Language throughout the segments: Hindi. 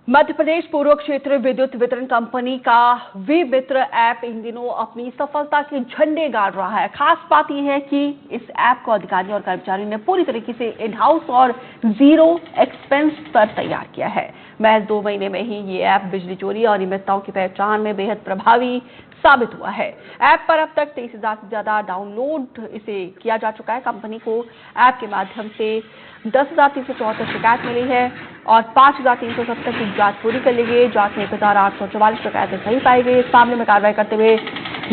मध्य प्रदेश पूर्व क्षेत्र विद्युत वितरण कंपनी का वी मित्र ऐप इन दिनों अपनी सफलता के झंडे गाड़ रहा है। खास बात यह है कि इस ऐप को अधिकारियों और कर्मचारियों ने पूरी तरीके से इन हाउस और जीरो एक्सपेंस पर तैयार किया है। महज 2 महीने में ही ये ऐप बिजली चोरी और अनियमितताओं की पहचान में बेहद प्रभावी साबित हुआ है। ऐप पर अब तक 23,000 से ज्यादा डाउनलोड इसे किया जा चुका है। कंपनी को ऐप के माध्यम से 10,374 शिकायत मिली है और 5,370 की जांच पूरी कर ली गई। जांच में 1,844 शिकायतें सही पाई गई। इस मामले में कार्रवाई करते हुए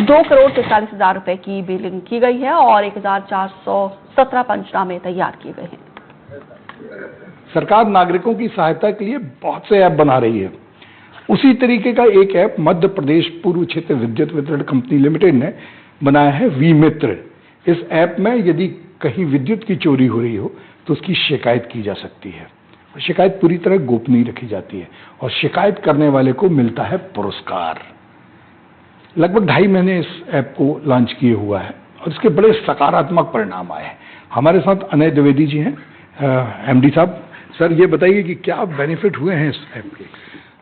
2,43,00,000 रुपए की बिलिंग की गई है और 1,417 पंचनामे तैयार किए गए हैं। सरकार नागरिकों की सहायता के लिए बहुत से ऐप बना रही है। उसी तरीके का एक ऐप मध्य प्रदेश पूर्व क्षेत्र विद्युत वितरण कंपनी लिमिटेड ने बनाया है वी मित्र। इस ऐप में यदि कहीं विद्युत की चोरी हो रही हो तो उसकी शिकायत की जा सकती है। शिकायत पूरी तरह गोपनीय रखी जाती है और शिकायत करने वाले को मिलता है पुरस्कार। लगभग 2.5 महीने इस ऐप को लॉन्च किए हुआ है और इसके बड़े सकारात्मक परिणाम आए हैं। हमारे साथ अनय द्विवेदी जी हैं, एमडी साहब। सर, ये बताइए कि क्या बेनिफिट हुए हैं इस ऐप के?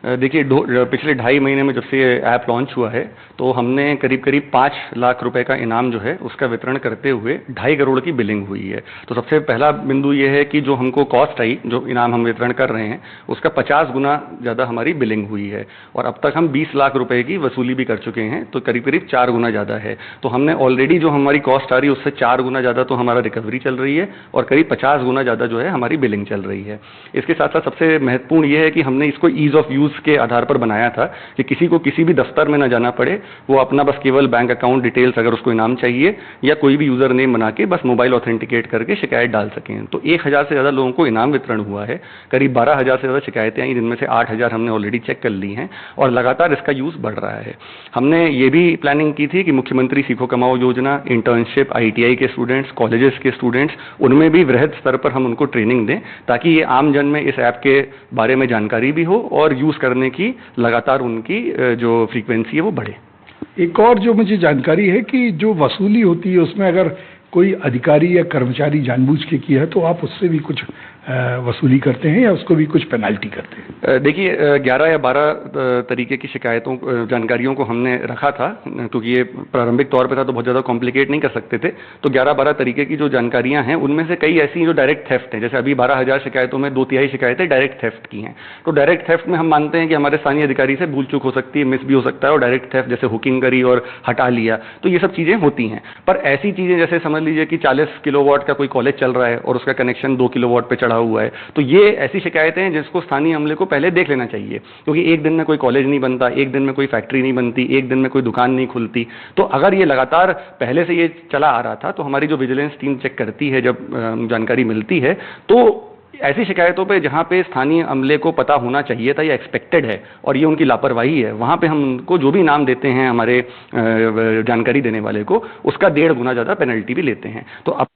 देखिए, पिछले 2.5 महीने में जब से ये ऐप लॉन्च हुआ है तो हमने करीब 5 लाख रुपए का इनाम जो है उसका वितरण करते हुए 2.5 करोड़ की बिलिंग हुई है। तो सबसे पहला बिंदु ये है कि जो हमको कॉस्ट आई, जो इनाम हम वितरण कर रहे हैं, उसका 50 गुना ज़्यादा हमारी बिलिंग हुई है और अब तक हम 20 लाख रुपए की वसूली भी कर चुके हैं। तो करीब 4 गुना ज़्यादा है। तो हमने ऑलरेडी जो हमारी कॉस्ट आ रही है उससे 4 गुना ज़्यादा तो हमारा रिकवरी चल रही है और करीब 50 गुना ज़्यादा जो है हमारी बिलिंग चल रही है। इसके साथ साथ सबसे महत्वपूर्ण ये है कि हमने इसको ईज ऑफ यूज़ के आधार पर बनाया था कि किसी को किसी भी दफ्तर में ना जाना पड़े। वो अपना बस केवल बैंक अकाउंट डिटेल्स, अगर उसको इनाम चाहिए, या कोई भी यूजर नेम बना के बस मोबाइल ऑथेंटिकेट करके शिकायत डाल सकें। तो 1,000 से ज़्यादा लोगों को इनाम वितरण हुआ है। करीब 12,000 से ज़्यादा शिकायतें आई, जिनमें से 8,000 हमने ऑलरेडी चेक कर ली हैं और लगातार इसका यूज़ बढ़ रहा है। हमने ये भी प्लानिंग की थी कि मुख्यमंत्री सीखो कमाओ योजना, इंटर्नशिप, ITI के स्टूडेंट्स, कॉलेजेस के स्टूडेंट्स, उनमें भी वृहद स्तर पर हम उनको ट्रेनिंग दें ताकि ये आम जन में इस ऐप के बारे में जानकारी भी हो और यूज़ करने की लगातार उनकी जो फ्रीक्वेंसी है वो बढ़े। एक और जो मुझे जानकारी है कि जो वसूली होती है उसमें अगर कोई अधिकारी या कर्मचारी जानबूझ के किया है तो आप उससे भी कुछ वसूली करते हैं या उसको भी कुछ पेनाल्टी करते हैं? देखिए, 11 या 12 तरीके की शिकायतों, जानकारियों को हमने रखा था क्योंकि ये प्रारंभिक तौर पे था तो बहुत ज़्यादा कॉम्प्लिकेट नहीं कर सकते थे। तो 11-12 तरीके की जो जानकारियां हैं उनमें से कई ऐसी जो डायरेक्ट थेफ्ट हैं। जैसे अभी 12,000 शिकायतों में 2/3 शिकायतें डायरेक्ट थेफ्ट की हैं। तो डायरेक्ट थेफ्ट में हम मानते हैं कि हमारे स्थानीय अधिकारी से भूल चूक हो सकती है, मिस भी हो सकता है, और डायरेक्ट थेफ्ट जैसे हुकिंग करी और हटा लिया, तो ये सब चीज़ें होती हैं। पर ऐसी चीज़ें जैसे समझ लीजिए कि 40 किलोवाट का कोई कॉलेज चल रहा है और उसका कनेक्शन 2 किलोवाट पे चढ़ा हुआ है, तो ये ऐसी शिकायतें हैं जिसको स्थानीय अमले को पहले देख लेना चाहिए। क्योंकि एक दिन में कोई कॉलेज नहीं बनता, एक दिन में कोई फैक्ट्री नहीं बनती, एक दिन में कोई दुकान नहीं खुलती। तो अगर ये लगातार पहले से ये चला आ रहा था तो हमारी जो विजिलेंस टीम चेक करती है, जब जानकारी मिलती है, तो ऐसी शिकायतों पे जहां पे स्थानीय अमले को पता होना चाहिए था या एक्सपेक्टेड है और ये उनकी लापरवाही है, वहां पे हम उनको जो भी इनाम देते हैं हमारे जानकारी देने वाले को, उसका 1.5 गुना ज़्यादा पेनल्टी भी लेते हैं। तो अब